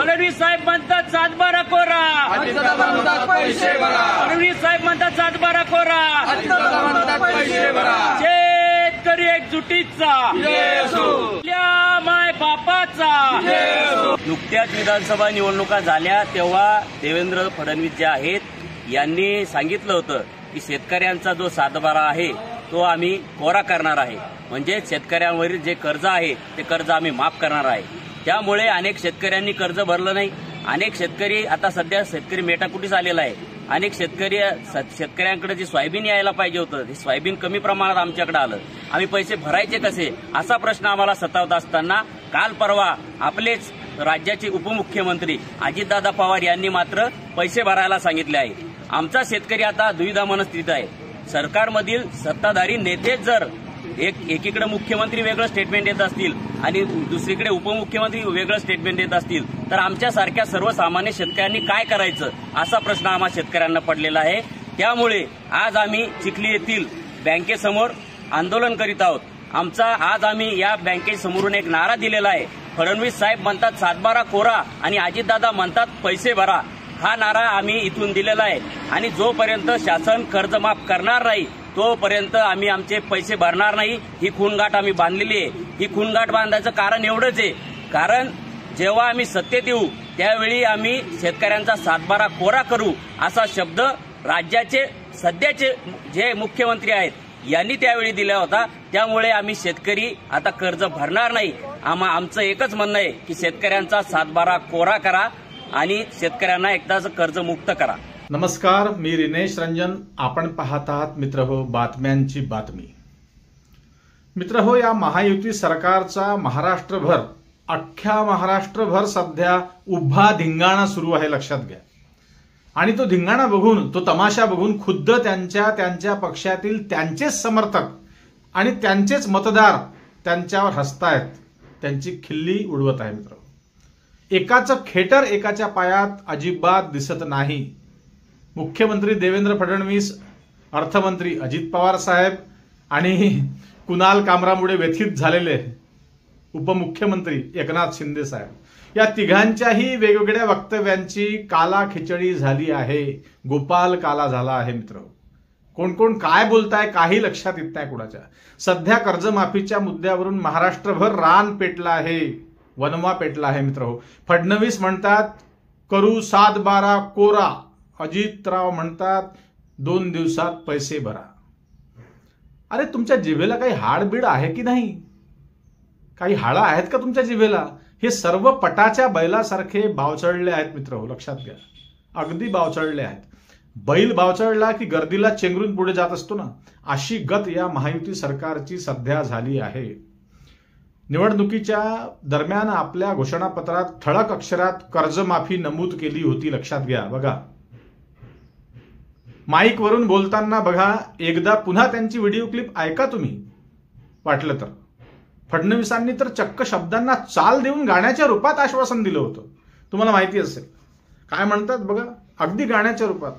फडणवीस साहेब म्हणतात 7/12 कोरा, अजितदादा म्हणतात पैसे भरा, फडणवीस साहेब म्हणतात 7/12 कोरा, अजितदादा म्हणतात पैसे भरा, शेतकरी एकजुटीचा, आपल्या माय बापाचा. नुकत्याच विधानसभा निवडणुका झाल्या तेव्हा देवेंद्र फडणवीस जे आहेत यांनी सांगितलं होतं की शेतकऱ्यांचा जो 7/12 आहे तो आम्ही कोरा करणार आहे, म्हणजे शेतकऱ्यांवरील जे कर्ज आहे ते कर्ज आम्ही माफ करणार आहे. त्यामुळे अनेक शेतकऱ्यांनी कर्ज भरलं नाही. अनेक शेतकरी आता सध्या शेतकरी मेटाकुटीस आलेला आहे. अनेक शेतकऱ्यांकडे जे सोयाबीन यायला पाहिजे होतं ते सोयाबीन कमी प्रमाणात आमच्याकडे आलं. आम्ही पैसे भरायचे कसे असा प्रश्न आम्हाला सतावत असताना काल परवा आपलेच राज्याचे उपमुख्यमंत्री अजितदादा पवार यांनी मात्र पैसे भरायला सांगितले आहे. आमचा शेतकरी आता दुविधा मनस्थितीत आहे. सरकारमधील सत्ताधारी नेतेच जर एकीकडे मुख्यमंत्री वेगळं स्टेटमेंट देत असतील आणि दुसरीकडे उपमुख्यमंत्री वेगळं स्टेटमेंट देत असतील तर आमच्यासारख्या सर्वसामान्य शेतकऱ्यांनी काय करायचं असा प्रश्न आम्हा शेतकऱ्यांना पडलेला आहे. त्यामुळे आज आम्ही चिखली येथील बँकेसमोर आंदोलन करीत आहोत. आज आम्ही या बँकेसमोरून एक नारा दिलेला आहे. फडणवीस साहेब म्हणतात 7/12 कोरा आणि अजितदादा म्हणतात पैसे भरा. हा नारा आम्ही इथून दिलेला आहे आणि जोपर्यंत शासन कर्ज माफ करणार नाही तोपर्यंत आम्ही आमचे पैसे भरणार नाही. ही खूणगाठ आम्ही बांधलेली आहे. ही खूणगाठ बांधायचं कारण एवढंच आहे, कारण जेव्हा आम्ही सत्तेत येऊ त्यावेळी आम्ही शेतकऱ्यांचा 7/12 कोरा करू असा शब्द राज्याचे सध्याचे जे मुख्यमंत्री आहेत यांनी त्यावेळी दिला होता. त्यामुळे आम्ही शेतकरी आता कर्ज भरणार नाही. आमचं एकच म्हणणं आहे की शेतकऱ्यांचा 7/12 कोरा करा आणि शेतकऱ्यांना एकदाच कर्जमुक्त करा. नमस्कार, मी रिनेश रंजन. आपण पाहत आहात मित्रहो बातम्यांची बातमी. मित्रहो, या महायुती सरकारचा महाराष्ट्रभर, अख्ख्या महाराष्ट्रभर सध्या उभा धिंगाणा सुरू आहे, लक्षात घ्या. आणि तो धिंगाणा बघून, तो तमाशा बघून खुद्द त्यांच्या पक्षातील त्यांचेच समर्थक आणि त्यांचेच मतदार त्यांच्यावर हसतायत, त्यांची खिल्ली उडवत आहे. मित्र, एकाचं खेटर एकाच्या पायात अजिबात दिसत नाही. मुख्यमंत्री देवेंद्र फडणवीस, अर्थमंत्री अजित पवार साहेब आणि कुणाल कामरामुळे व्यथित झालेले उपमुख्यमंत्री एकनाथ शिंदे साहेब, या तिघांच्याही वेगवेगळ्या वक्तव्यांची काला खिचडी झाली आहे. गोपाल काला झाला आहे. मित्र, कोण कोण काय बोलताय काही लक्षात येत नाही कुणाच्या. सध्या कर्जमाफीच्या मुद्द्यावरून महाराष्ट्रभर रान पेटला आहे, वनवा पेटला आहे. मित्र, फडणवीस म्हणतात करू 7/12 कोरा, अजितराव म्हणतात 2 दिवसात पैसे भरा. अरे, तुमच्या जिभेला काही हाडबीड आहे की नाही? काही हाडं आहेत का तुमच्या जिभेला? हे सर्व पटाच्या बैलासारखे बावचळले आहेत. मित्र, लक्षात घ्या, अगदी बावचळले आहेत. बैल बावचळला की गर्दीला चेंगरून पुढे जात असतो ना, अशी गत या महायुती सरकारची सध्या झाली आहे. निवडणुकीच्या दरम्यान आपल्या घोषणापत्रात ठळक अक्षरात कर्जमाफी नमूद केली होती, लक्षात घ्या. बघा, माईक वरून बोलताना बघा, एकदा पुन्हा त्यांची व्हिडिओ क्लिप ऐका तुम्ही वाटलं तर. फडणवीसांनी तर चक्क शब्दांना चाल देऊन गाण्याच्या रूपात आश्वासन दिलं होतं. तुम्हाला माहिती असेल काय म्हणतात बघा, अगदी गाण्याच्या रूपात.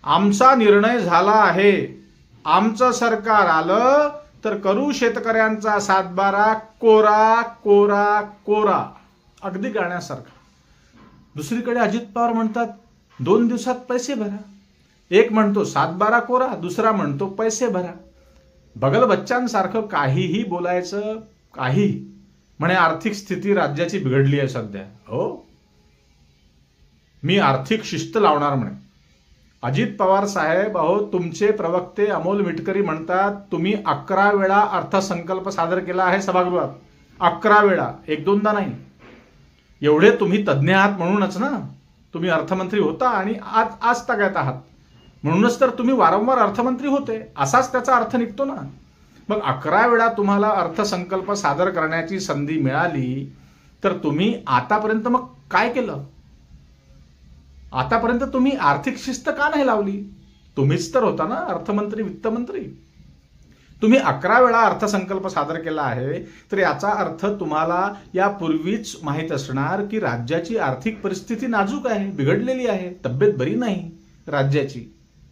आमचा निर्णय झाला आहे, आमचं सरकार आलं तर करू शेतकऱ्यांचा 7/12 कोरा कोरा कोरा, अगदी गाण्यासारखा. दुसरीकडे अजित पवार म्हणतात 2 दिवसात पैसे भरा. एक म्हणतो 7/12 कोरा, दुसरा म्हणतो पैसे भरा. बगल बच्चांसारखं काहीही बोलायचं, काही म्हणे आर्थिक स्थिती राज्याची बिघडली आहे सध्या. हो, मी आर्थिक शिस्त लावणार म्हणे. अजित पवार साहेब, अहो, तुमचे प्रवक्ते अमोल मिटकरी म्हणतात तुम्ही 11 वेळा अर्थसंकल्प सादर केला आहे सभागृहात. 11 वेळा, 1-2दा नाही. एवढे तुम्ही तज्ज्ञ आहात म्हणूनच ना तुम्ही अर्थमंत्री होता आणि आज तगायत आहात. म्हणूनच तर तुम्ही वारंवार अर्थमंत्री होते, असाच त्याचा अर्थ निघतो ना. मग 11 वेळा तुम्हाला अर्थसंकल्प सादर करण्याची संधी मिळाली तर तुम्ही आतापर्यंत मग काय केलं? आतापर्यंत तुम्ही आर्थिक शिस्त का नाही लावली? तुम्हीच तर होता ना अर्थमंत्री, वित्तमंत्री. तुम्ही 11 वेळा अर्थसंकल्प सादर केला आहे तर याचा अर्थ तुम्हाला यापूर्वीच माहीत असणार की राज्याची आर्थिक परिस्थिती नाजूक आहे, बिघडलेली आहे, तब्येत बरी नाही राज्याची,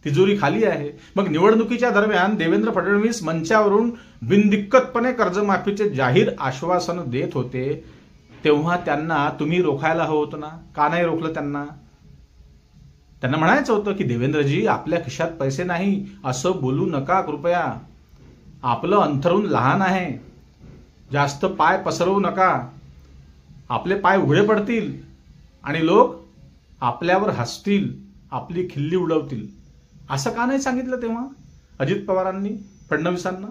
तिजोरी खाली आहे. मग निवडणुकीच्या दरम्यान देवेंद्र फडणवीस मंचावरून बिनदिक्कतपणे कर्जमाफीचे जाहीर आश्वासन देत होते. तेव्हा त्यांना तुम्ही रोखायला हवं होतं ना? का नाही रोखलं त्यांना? त्यांना म्हणायचं होतं की देवेंद्रजी, आपल्या खिशात पैसे नाही असं बोलू नका कृपया. आपलं अंथरूण लहान आहे, जास्त पाय पसरवू नका. आपले पाय उघडे पडतील आणि लोक आपल्यावर हसतील, आपली खिल्ली उडवतील. असं का नाही सांगितलं तेव्हा अजित पवारांनी फडणवीसांना?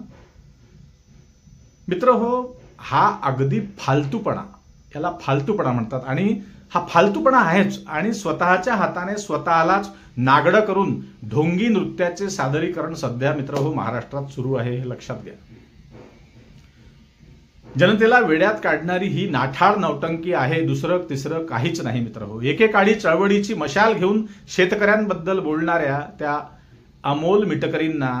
मित्र हो, हा अगदी फालतूपणा, याला फालतूपणा म्हणतात. आणि हा फालतूपणा आहेच. आणि स्वतःच्या हाताने स्वतःलाच नागडं करून ढोंगी नृत्याचे सादरीकरण सध्या मित्र हो महाराष्ट्रात सुरू आहे, हे लक्षात घ्या. जनतेला वेड्यात काढणारी ही नाठाळ नौटंकी आहे, दुसरं तिसरं काहीच नाही मित्र हो. एकेकाळी चळवळीची मशाल घेऊन शेतकऱ्यांबद्दल बोलणाऱ्या त्या अमोल मिटकरींना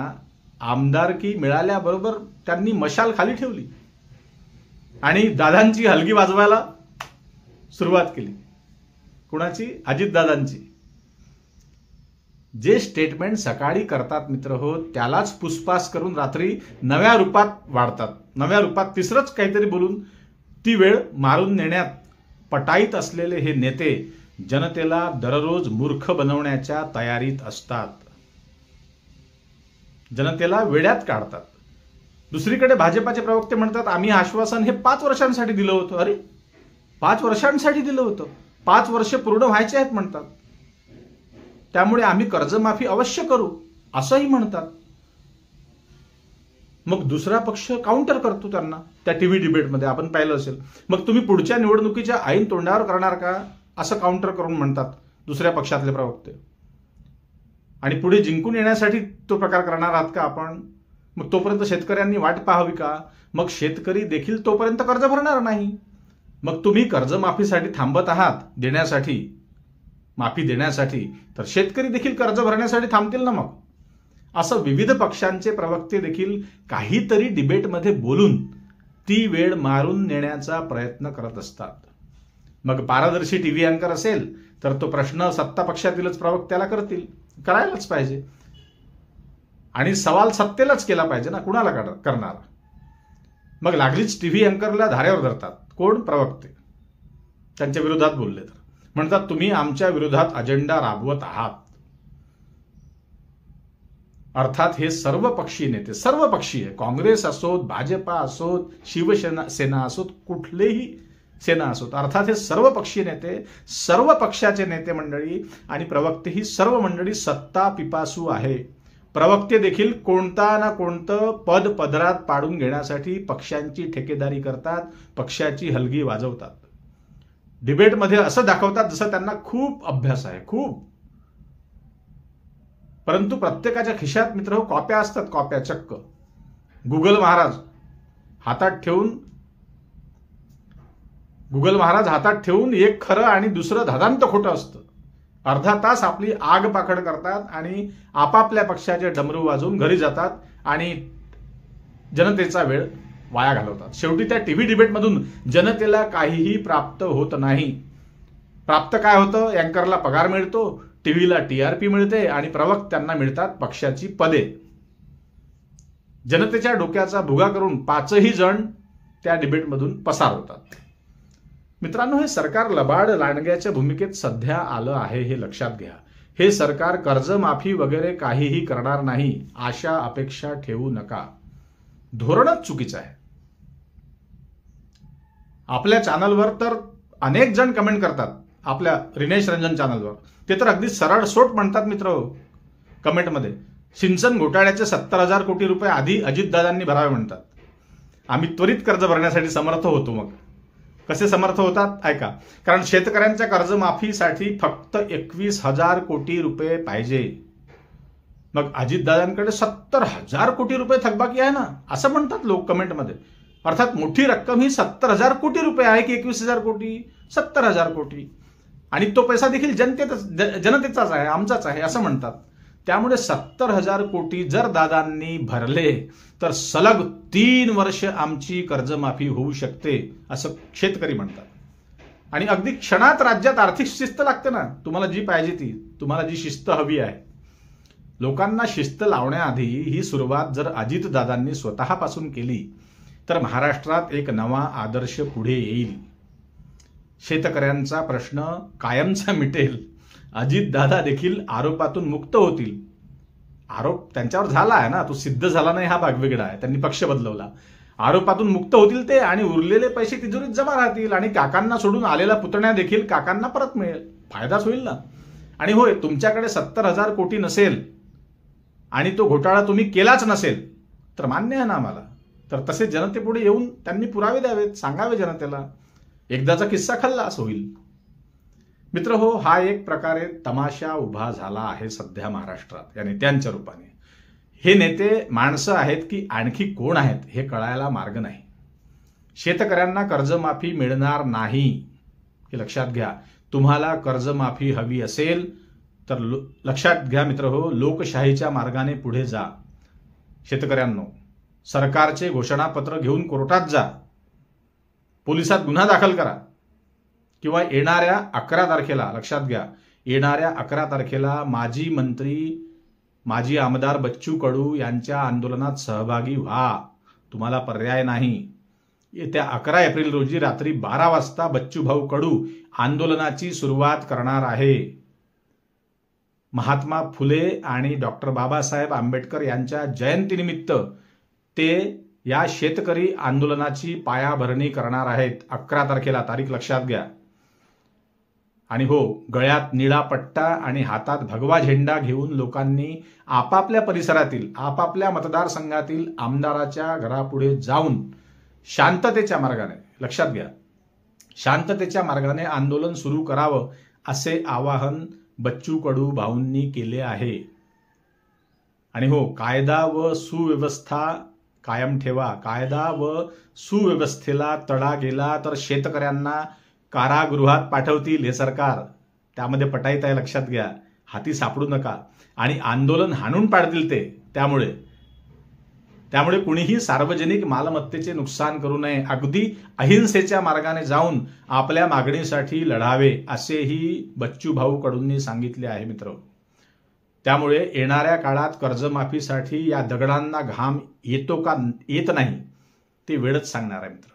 आमदारकी मिळाल्याबरोबर त्यांनी मशाल खाली ठेवली आणि दादांची हलगी वाजवायला सुरुवात केली. कुणाची? अजितदादांची. जे स्टेटमेंट सकाळी करतात मित्र हो, त्यालाच पुसपास करून रात्री नव्या रूपात वाढतात. नव्या रूपात तिसरंच काहीतरी बोलून ती वेळ मारून नेण्यात पटाईत असलेले हे नेते जनतेला दररोज मूर्ख बनवण्याच्या तयारीत असतात. जनतेला वेड्यात काढतात. दुसरीकडे भाजपाचे प्रवक्ते म्हणतात आम्ही आश्वासन हे 5 वर्षांसाठी दिलं होतं. अरे 5 वर्षांसाठी दिलं होतं, 5 वर्ष पूर्ण व्हायचे आहेत म्हणतात. त्यामुळे आम्ही कर्जमाफी अवश्य करू असंही म्हणतात. मग दुसरा पक्ष काउंटर करतो त्यांना त्या टीव्ही डिबेटमध्ये, आपण पाहिलं असेल. मग तुम्ही पुढच्या निवडणुकीच्या ऐन तोंडावर करणार का, असं काउंटर करून म्हणतात दुसऱ्या पक्षातले प्रवक्ते. आणि पुढे जिंकून येण्यासाठी तो प्रकार करणार आहात का आपण? मग तोपर्यंत शेतकऱ्यांनी वाट पाहावी का? मग शेतकरी देखील तोपर्यंत कर्ज भरणार नाही. मग तुम्ही कर्जमाफीसाठी थांबत आहात, देण्यासाठी, माफी देण्यासाठी, तर शेतकरी देखील कर्ज भरण्यासाठी थांबतील ना. मग असं विविध पक्षांचे प्रवक्ते देखील काहीतरी डिबेटमध्ये बोलून ती वेळ मारून नेण्याचा प्रयत्न करत असतात. मग पारदर्शी टीव्ही अँकर असेल तर तो प्रश्न सत्ता पक्षातीलच प्रवक्त्याला करतील, करायलाच पाहिजे. आणि सवाल सत्तेलाच केला पाहिजे ना, कुणाला करणार? मग लागलीच टीव्ही अँकरला धारेवर धरतात. कोण? प्रवक्ते. त्यांच्या विरोधात बोलले तर म्हणतात तुम्ही आमच्या विरोधात अजेंडा राबवत आहात. अर्थात हे सर्व पक्षीय नेते, सर्व पक्षीय, काँग्रेस असोत, भाजपा असोत, शिवसेना असोत, कुठलेही सेना असोत, अर्थात हे सर्व पक्षीय नेते, सर्व पक्षाचे नेते मंडळी आणि प्रवक्ते ही सर्व मंडळी सत्ता पिपासू आहे. प्रवक्ते देखील कोणता ना कोणतं पद पदरात पाडून घेण्यासाठी पक्षांची ठेकेदारी करतात, पक्षाची हलगी वाजवतात. डिबेटमध्ये असं दाखवतात जसं त्यांना खूप अभ्यास आहे, खूप. परंतु प्रत्येकाच्या खिशात मित्र कॉप्या असतात, कॉप्या चक्क. गुगल महाराज हातात ठेवून एक खरं आणि दुसरं धादांत खोटं असतं. अर्धा तास आपली आग पाखड करतात आणि आपापल्या पक्षाचे डमरू वाजवून घरी जातात आणि जनतेचा वेळ वाया घालवतात. शेवटी त्या टीव्ही डिबेटमधून जनतेला काहीही प्राप्त होत नाही. प्राप्त काय होतं? अँकरला पगार मिळतो, टीव्हीला टीआरपी मिळते आणि प्रवक्त्यांना मिळतात पक्षाची पदे. जनतेच्या डोक्याचा भुगा करून 5ही जण त्या डिबेटमधून पसार होतात. मित्रांनो, हे सरकार लबाड लांडग्याच्या भूमिकेत सध्या आलं आहे, हे लक्षात घ्या. हे सरकार कर्जमाफी वगैरे काहीही करणार नाही, आशा अपेक्षा ठेवू नका. धोरणच चुकीचं आहे. आपल्या चॅनलवर तर अनेक जण कमेंट करतात, आपल्या रिनेश रंजन चॅनलवर. ते तर अगदी सरळ सोट म्हणतात मित्र कमेंटमध्ये, सिंचन घोटाळ्याचे 70,000 कोटी रुपये आधी अजितदादांनी भरावे म्हणतात. आम्ही त्वरित कर्ज भरण्यासाठी समर्थ होतो. मग कसे समर्थ होतात? ऐका. कारण शेतकऱ्यांच्या कर्जमाफीसाठी फक्त 21,000 कोटी रुपये पाहिजे. मग अजितदादांकडे 70,000 कोटी रुपये थकबाकी आहे ना, असं म्हणतात लोक कमेंटमध्ये. अर्थात मोठी रक्कम ही 70,000 कोटी रुपये आहे की 21,000 कोटी? 70,000 कोटी. आणि तो पैसा देखील जनतेचाच आहे, आमचाच आहे असं म्हणतात. त्यामुळे 70,000 कोटी जर दादांनी भरले तर सलग 3 वर्ष आमची कर्जमाफी होऊ शकते असं शेतकरी म्हणतात. आणि अगदी क्षणात राज्यात आर्थिक शिस्त लागते ना, तुम्हाला जी पाहिजे ती, तुम्हाला जी शिस्त हवी आहे. लोकांना शिस्त लावण्याआधी ही सुरुवात जर अजितदादांनी स्वतःपासून केली तर महाराष्ट्रात एक नवा आदर्श पुढे येईल. शेतकऱ्यांचा प्रश्न कायमचा मिटेल. अजितदादा देखील आरोपातून मुक्त होतील. आरोप त्यांच्यावर झाला आहे ना, तो सिद्ध झाला नाही हा भाग वेगळा आहे, त्यांनी पक्ष बदलवला. आरोपातून मुक्त होतील ते आणि उरलेले पैसे तिजोरीत जमा राहतील आणि काकांना सोडून आलेला पुतण्या देखील काकांना परत मिळेल. फायदाच होईल ना. आणि होय, तुमच्याकडे 70,000 कोटी नसेल आणि तो घोटाळा तुम्ही केलाच नसेल तर मान्य आहे ना आम्हाला, तर तसे जनतेपुढे येऊन त्यांनी पुरावे द्यावेत, सांगावे जनतेला. एकदाचा किस्सा खल्लास होईल. मित्र हो, हा एक प्रकारे तमाशा उभा झाला आहे सध्या महाराष्ट्रात या नेत्यांच्या रूपाने. हे नेते माणसं आहेत की आणखी कोण आहेत हे कळायला मार्ग नाही. शेतकऱ्यांना कर्जमाफी मिळणार नाही हे लक्षात घ्या. तुम्हाला कर्जमाफी हवी असेल तर लक्षात घ्या मित्र हो, लोकशाहीच्या मार्गाने पुढे जा. शेतकऱ्यांनो, सरकारचे घोषणापत्र घेऊन कोर्टात जा, पोलिसात गुन्हा दाखल करा किंवा येणाऱ्या 11 तारखेला, लक्षात घ्या, येणाऱ्या 11 तारखेला माजी मंत्री माजी आमदार बच्चू कडू यांच्या आंदोलनात सहभागी व्हा. तुम्हाला पर्याय नाही. येत्या 11 एप्रिल रोजी रात्री 12 वाजता बच्चूभाऊ कडू आंदोलनाची सुरुवात करणार आहे. महात्मा फुले आणि डॉक्टर बाबासाहेब आंबेडकर यांच्या जयंतीनिमित्त ते या शेतकरी आंदोलनाची पायाभरणी करणार आहेत 11 तारखेला. तारीख लक्षात घ्या. आणि हो, गळ्यात निळा पट्टा आणि हातात भगवा झेंडा घेऊन लोकांनी आपापल्या परिसरातील, आपापल्या मतदारसंघातील आमदाराच्या घरापुढे जाऊन शांततेच्या मार्गाने, लक्षात घ्या, शांततेच्या मार्गाने आंदोलन सुरू करावं असे आवाहन बच्चू कडू भाऊंनी केले आहे. आणि हो, कायदा व सुव्यवस्था कायम ठेवा. कायदा व सुव्यवस्थेला तडा गेला तर शेतकऱ्यांना कारागृहात पाठवतील हे सरकार. त्यामध्ये पटाईत आहे, लक्षात घ्या. हाती सापडू नका. आणि आंदोलन हाणून पाडतील ते. त्यामुळे कुणीही सार्वजनिक मालमत्तेचे नुकसान करू नये. अगदी अहिंसेच्या मार्गाने जाऊन आपल्या मागणीसाठी लढावे असेही बच्चूभाऊ कडूंनी सांगितले आहे मित्र. त्यामुळे येणाऱ्या काळात कर्जमाफीसाठी या दगडांना घाम येतो का येत नाही ते वेळच सांगणार आहे मित्र.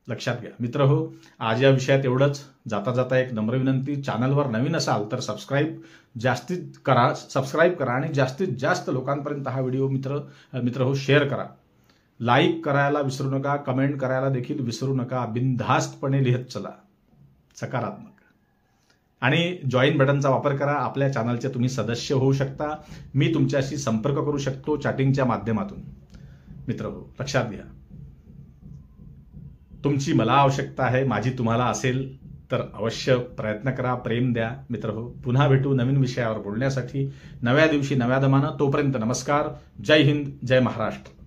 लक्षात घ्या मित्र हो. आज या विषयात एवढंच. जाता जाता एक नम्र विनंती, चॅनलवर नवीन असाल तर सबस्क्राईब करा आणि जास्तीत जास्त लोकांपर्यंत हा व्हिडिओ मित्र हो शेअर करा. लाईक करायला विसरू नका, कमेंट करायला देखील विसरू नका. बिनधास्तपणे लिहत चला, सकारात्मक. आणि जॉईन बटनचा वापर करा. आपल्या चॅनलचे तुम्ही सदस्य होऊ शकता. मी तुमच्याशी संपर्क करू शकतो चॅटिंगच्या माध्यमातून. मित्र हो, लक्षात घ्या, तुमची मला आवश्यकता आहे, माझी तुम्हाला असेल तर अवश्य प्रयत्न करा, प्रेम द्या. मित्र हो, पुन्हा भेटू नवीन विषयावर बोलण्यासाठी नव्या दिवशी नव्या दमानं. तोपर्यंत नमस्कार. जय हिंद, जय महाराष्ट्र.